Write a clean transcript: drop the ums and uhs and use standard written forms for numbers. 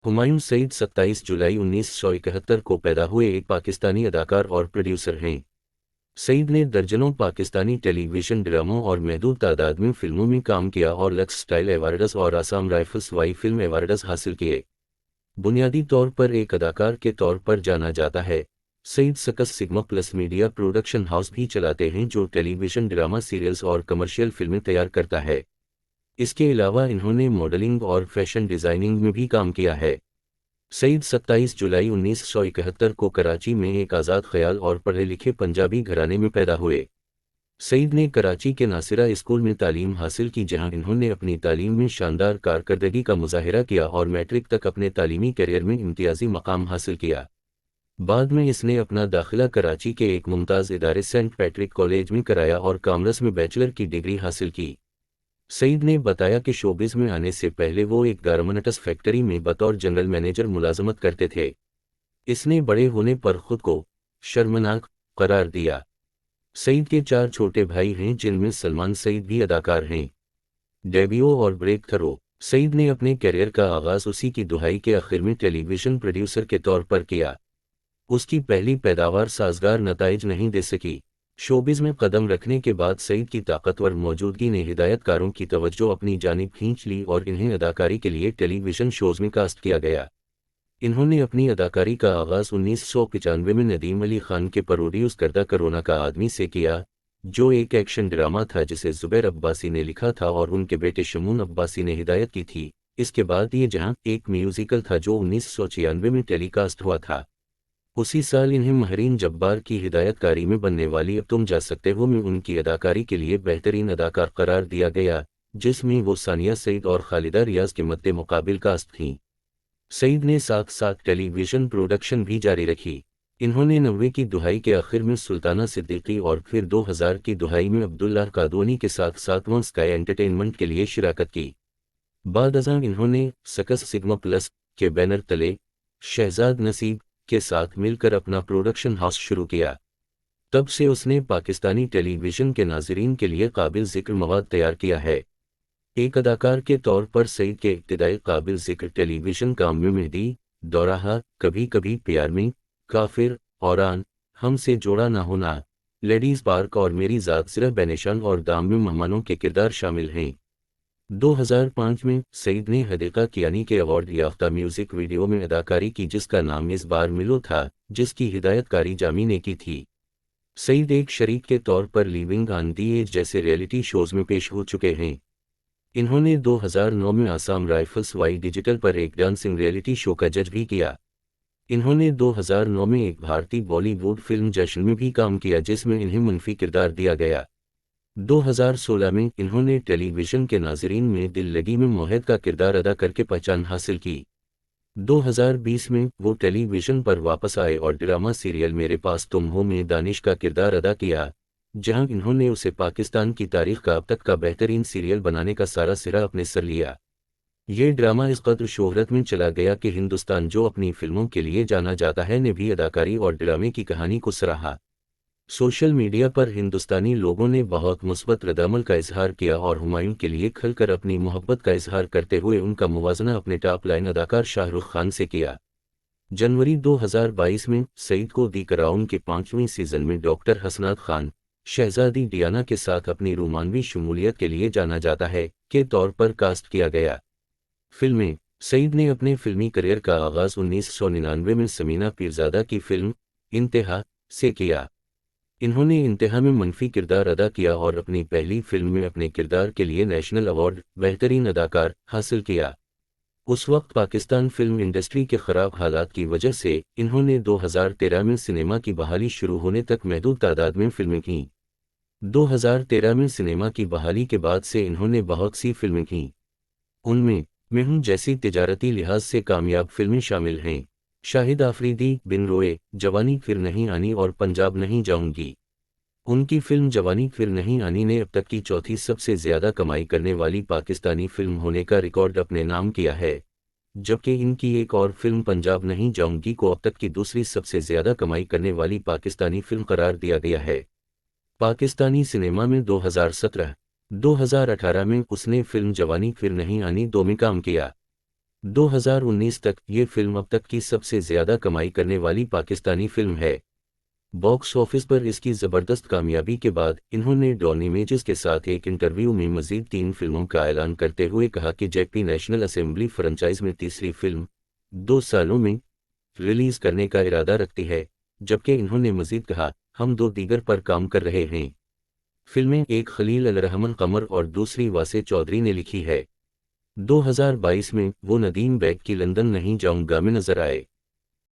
हुमायूं सईद 27 जुलाई 1971 को पैदा हुए एक पाकिस्तानी अदाकार और प्रोड्यूसर हैं। सईद ने दर्जनों पाकिस्तानी टेलीविजन ड्रामों और महदूद तादाद में फिल्मों में काम किया और लक्स स्टाइल अवार्ड्स और Assam Rifles Y film awards हासिल किए। बुनियादी तौर पर एक अदाकार के तौर पर जाना जाता है। सईद सकस sigma plus media production house भी चलाते हैं जो टेलीविजन ड्रामा सीरियल्स और कमर्शियल फिल्में तैयार करता है। इसके अलावा इन्होंने मॉडलिंग और फैशन डिज़ाइनिंग में भी काम किया है। सईद 27 जुलाई 1971 को कराची में एक आज़ाद ख्याल और पढ़े लिखे पंजाबी घराने में पैदा हुए। सईद ने कराची के नासिरा स्कूल में तालीम हासिल की जहां इन्होंने अपनी तालीम में शानदार कारकर्दगी का मुजाहिरा किया और मैट्रिक तक अपने तालीमी करियर में इम्तियाजी मकाम हासिल किया। बाद में इसने अपना दाखिला कराची के एक मुमताज़ इदारे सेंट पैट्रिक कॉलेज में कराया और कॉमर्स में बैचलर की डिग्री हासिल की। सईद ने बताया कि शोबिज़ में आने से पहले वो एक गारमेंट्स फैक्ट्री में बतौर जनरल मैनेजर मुलाजमत करते थे। इसने बड़े होने पर खुद को शर्मनाक करार दिया। सईद के 4 छोटे भाई हैं जिनमें सलमान सईद भी अदाकार हैं। डेब्यू और ब्रेक थ्रो। सईद ने अपने करियर का आगाज़ उसी की दुहाई के आखिर में टेलीविज़न प्रोड्यूसर के तौर पर किया। उसकी पहली पैदावार साजगार नताइज नहीं दे सकी। शोबिज़ में कदम रखने के बाद सईद की ताकतवर मौजूदगी ने हिदायतकारों की तवज्जो अपनी जानिब खींच ली और इन्हें अदाकारी के लिए टेलीविज़न शोज़ में कास्ट किया गया। इन्होंने अपनी अदाकारी का आगाज़ 1995 में नदीम अली खान के प्रोड्यूस करदा कोरोना का आदमी से किया, जो एक एक्शन ड्रामा था जिसे ज़ुबैर अब्बासी ने लिखा था और उनके बेटे शमून अब्बासी ने हिदायत की थी। इसके बाद ये जहां एक म्यूज़िकल था जो 1996 में टेलीकास्ट हुआ था। उसी साल इन्हें महरीन जब्बार की हिदायतकारी में बनने वाली अब तुम जा सकते हो में उनकी अदाकारी के लिए बेहतरीन अदाकार करार दिया गया, जिसमें वो सानिया सईद और खालिदा रियाज के मद्दे मुकाबिल कास्ट थीं। सईद ने साथ साथ टेलीविज़न प्रोडक्शन भी जारी रखी। इन्होंने 90 की दुहाई के आखिर में सुल्ताना सिद्दीकी और फिर 2000 की दुहाई में अब्दुल्लाह कादोनी के साथ सातवां स्काई एंटरटेनमेंट के लिए शिराकत की। बाद अज़ां इन्होंने सकस सिग्मा प्लस के बैनर तले शहजाद नसीब के साथ मिलकर अपना प्रोडक्शन हाउस शुरू किया। तब से उसने पाकिस्तानी टेलीविज़न के नाज़रीन के लिए काबिल ज़िक्र मवाद तैयार किया है। एक अदाकार के तौर पर सईद के इब्तिदाई काबिल ज़िक्र टेलीविज़न काम में मेहदी, दौराहा, कभी कभी प्यार में, काफिर, औरान, हमसे जोड़ा ना होना, लेडीज़ पार्क और मेरी ज़ात सिर्फ बेनिशान और दाम में मेहमानों के किरदार शामिल हैं। 2005 में सईद ने हदीक़ा कियानी के अवार्ड याफ्ता म्यूज़िक वीडियो में अदाकारी की जिसका नाम इस बार मिलो था, जिसकी हिदायतकारी जामी ने की थी। सईद एक शरीक के तौर पर लिविंग ऑन दी एज जैसे रियलिटी शोज़ में पेश हो चुके हैं। इन्होंने 2009 में आसाम राइफल्स वाई डिजिटल पर एक डांसिंग रियलिटी शो का जज भी किया। इन्होंने 2009 में एक भारतीय बॉलीवुड फिल्म जश्न में भी काम किया जिसमें इन्हें मनफी किरदार दिया गया। 2016 में इन्होंने टेलीविज़न के नाज़रीन में दिल लगी में मोहित का किरदार अदा करके पहचान हासिल की। 2020 में वो टेलीविज़न पर वापस आए और ड्रामा सीरियल मेरे पास तुम हो में दानिश का किरदार अदा किया, जहां इन्होंने उसे पाकिस्तान की तारीख का अब तक का बेहतरीन सीरियल बनाने का सारा सिरा अपने सर लिया। ये ड्रामा इस कदर शोहरत में चला गया कि हिंदुस्तान जो अपनी फिल्मों के लिए जाना जाता है ने भी अदाकारी और ड्रामे की कहानी को सराहा। सोशल मीडिया पर हिंदुस्तानी लोगों ने बहुत मुस्बत रद्दअमल का इजहार किया और हुमायूं के लिए खलकर अपनी मोहब्बत का इजहार करते हुए उनका मुवाजना अपने टॉप लाइन अदाकार शाहरुख खान से किया। जनवरी 2022 में सईद को दी क्राउन के 5वें सीजन में डॉक्टर हसनात खान, शहजादी डियाना के साथ अपनी रोमानवी शमूलियत के लिए जाना जाता है के तौर पर कास्ट किया गया। फिल्में। सईद ने अपने फिल्मी करियर का आगाज़ 1999 में समीना पीरज़ादा की फिल्म इंतहा से किया। इन्होंने इंतहा में मनफी किरदार अदा किया और अपनी पहली फिल्म में अपने किरदार के लिए नेशनल अवार्ड बेहतरीन अदाकार हासिल किया। उस वक्त पाकिस्तान फिल्म इंडस्ट्री के ख़राब हालात की वजह से इन्होंने 2013 में सिनेमा की बहाली शुरू होने तक महदूद तादाद में फिल्में कीं। 2013 में सिनेमा की बहाली के बाद से इन्होंने बहुत सी फिल्में कीं। उनमें मैं हूं जैसी तिजारती लिहाज से कामयाब फिल्में शामिल हैं। शाहिद आफरीदी, बिन रोए, जवानी फिर नहीं आनी और पंजाब नहीं जाऊंगी। उनकी फिल्म जवानी फिर नहीं आनी ने अब तक की चौथी सबसे ज़्यादा कमाई करने वाली पाकिस्तानी फिल्म होने का रिकॉर्ड अपने नाम किया है, जबकि इनकी एक और फिल्म पंजाब नहीं जाऊंगी को अब तक की दूसरी सबसे ज़्यादा कमाई करने वाली पाकिस्तानी फिल्म करार दिया गया है। पाकिस्तानी सिनेमा में 2017-2018 में उसने फिल्म जवानी फिर नहीं आनी 2 में काम किया। 2019 तक ये फिल्म अब तक की सबसे ज्यादा कमाई करने वाली पाकिस्तानी फिल्म है। बॉक्स ऑफिस पर इसकी जबरदस्त कामयाबी के बाद इन्होंने डॉन इमेजेस के साथ एक इंटरव्यू में मजीद 3 फिल्मों का ऐलान करते हुए कहा कि जेपी नेशनल असेंबली फ्रेंचाइज में तीसरी फिल्म 2 सालों में रिलीज करने का इरादा रखती है, जबकि इन्होंने मजीद कहा, हम 2 दीगर पर काम कर रहे हैं। फिल्में एक खलील अल रहमान कमर और दूसरी वासे चौधरी ने लिखी है। 2022 में वो नदीम बैग की लंदन नहीं जाऊंगा में नजर आए।